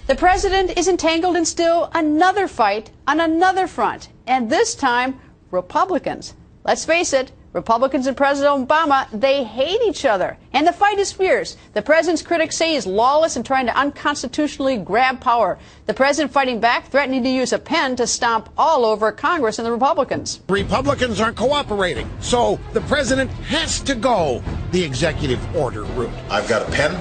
The president is entangled in still another fight on another front, and this time, Republicans. Let's face it, Republicans and President Obama, they hate each other, and the fight is fierce. The president's critics say he's lawless and trying to unconstitutionally grab power. The president fighting back, threatening to use a pen to stomp all over Congress and the Republicans. Republicans aren't cooperating, so the president has to go the executive order route. I've got a pen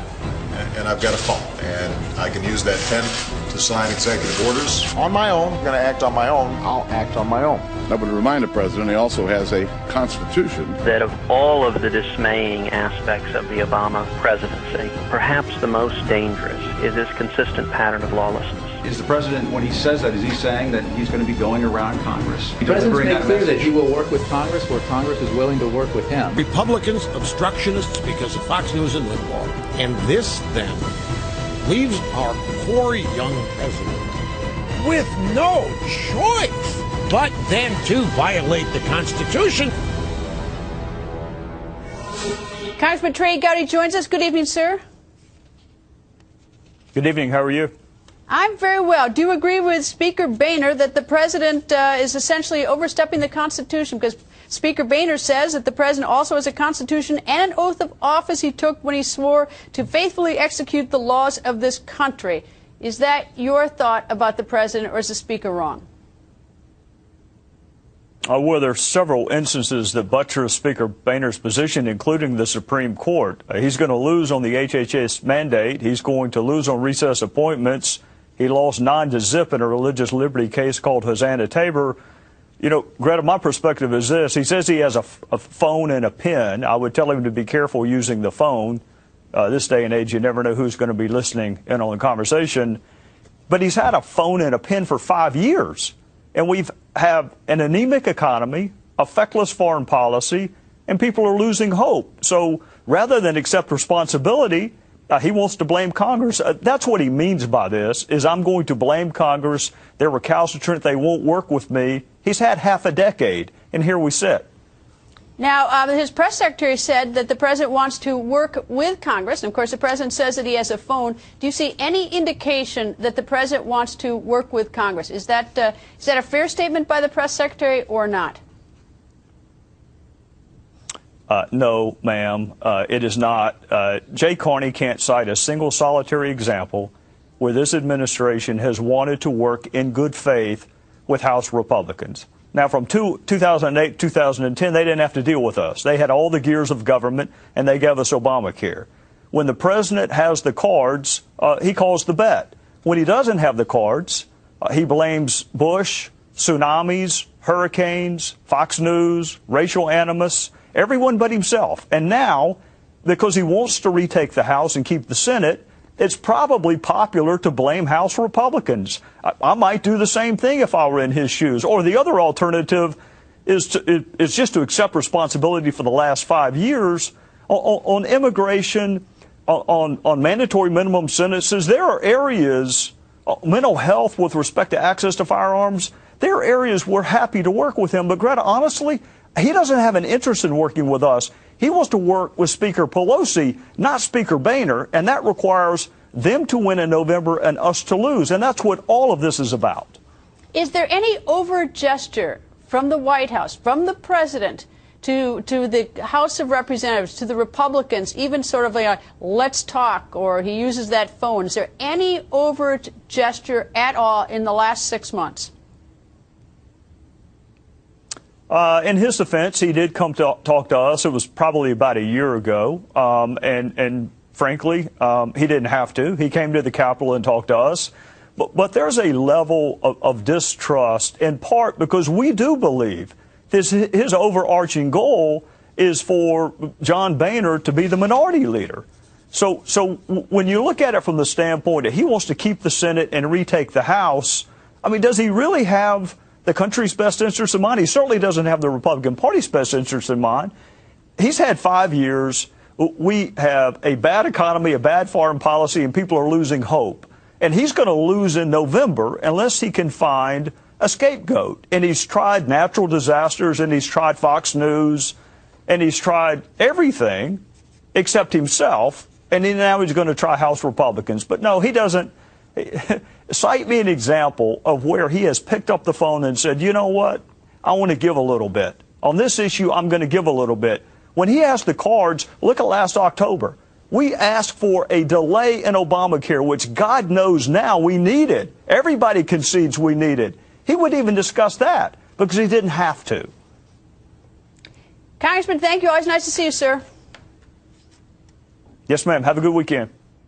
and I've got a phone, and I can use that pen to sign executive orders on my own. I'm going to act on my own. I'll act on my own. I would remind the president he also has a constitution. That of all of the dismaying aspects of the Obama presidency, perhaps the most dangerous is this consistent pattern of lawlessness. Is the president, when he says that, is he saying that he's going to be going around Congress? The president's made clear that he will work with Congress where Congress is willing to work with him. Republicans, obstructionists because of Fox News and Limbaugh. And this, then, leaves our poor young president with no choice but then to violate the Constitution. Congressman Trey Gowdy joins us. Good evening, sir. Good evening. How are you? I'm very well. Do you agree with Speaker Boehner that the president is essentially overstepping the Constitution? Because Speaker Boehner says that the president also has a Constitution and an oath of office he took when he swore to faithfully execute the laws of this country. Is that your thought about the president, or is the Speaker wrong? Well, there are several instances that buttress Speaker Boehner's position, including the Supreme Court. He's going to lose on the HHS mandate. He's going to lose on recess appointments. He lost 9-0 in a religious liberty case called Hosanna Tabor. You know, Greta, my perspective is this. He says he has a phone and a pen. I would tell him to be careful using the phone. This day and age, you never know who's going to be listening in on the conversation. But he's had a phone and a pen for 5 years. And we have an anemic economy, a feckless foreign policy, and people are losing hope. So rather than accept responsibility, he wants to blame Congress. That's what he means by this, is I'm going to blame Congress. They're recalcitrant. They won't work with me. He's had half a decade, and here we sit. Now, his press secretary said that the president wants to work with Congress. And, of course, the president says that he has a phone. Do you see any indication that the president wants to work with Congress? Is that a fair statement by the press secretary or not? No, ma'am, it is not. Jay Carney can't cite a single solitary example where this administration has wanted to work in good faith with House Republicans. Now, from 2008, 2010, they didn't have to deal with us. They had all the gears of government, and they gave us Obamacare. When the president has the cards, he calls the bet. When he doesn't have the cards, he blames Bush, tsunamis, hurricanes, Fox News, racial animus, everyone but himself. And now, because he wants to retake the House and keep the Senate, it's probably popular to blame House Republicans. I might do the same thing if I were in his shoes. Or the other alternative is just to accept responsibility for the last 5 years on immigration, on mandatory minimum sentences. There are areas, mental health with respect to access to firearms, there are areas we're happy to work with him. But Greta, honestly, he doesn't have an interest in working with us. He wants to work with Speaker Pelosi, not Speaker Boehner, and that requires them to win in November and us to lose. And that's what all of this is about. Is there any overt gesture from the White House, from the president, to the House of Representatives, to the Republicans, even sort of a let's talk, or he uses that phone? Is there any overt gesture at all in the last 6 months? In his defense, he did come to talk to us. It was probably about a year ago. And frankly, he didn't have to. He came to the Capitol and talked to us. But there's a level of distrust, in part because we do believe his overarching goal is for John Boehner to be the minority leader. So when you look at it from the standpoint that he wants to keep the Senate and retake the House, I mean, does he really have the country's best interest in mind? He certainly doesn't have the Republican Party's best interest in mind. He's had 5 years. We have a bad economy, a bad foreign policy, and people are losing hope. And he's going to lose in November unless he can find a scapegoat. And he's tried natural disasters, and he's tried Fox News, and he's tried everything except himself. And now he's going to try House Republicans. But no, he doesn't. Cite me an example of where he has picked up the phone and said, you know what, I want to give a little bit. On this issue, I'm going to give a little bit. When he asked the cards, look at last October. We asked for a delay in Obamacare, which God knows now we needed. Everybody concedes we needed. He wouldn't even discuss that because he didn't have to. Congressman, thank you. Always nice to see you, sir. Yes, ma'am. Have a good weekend.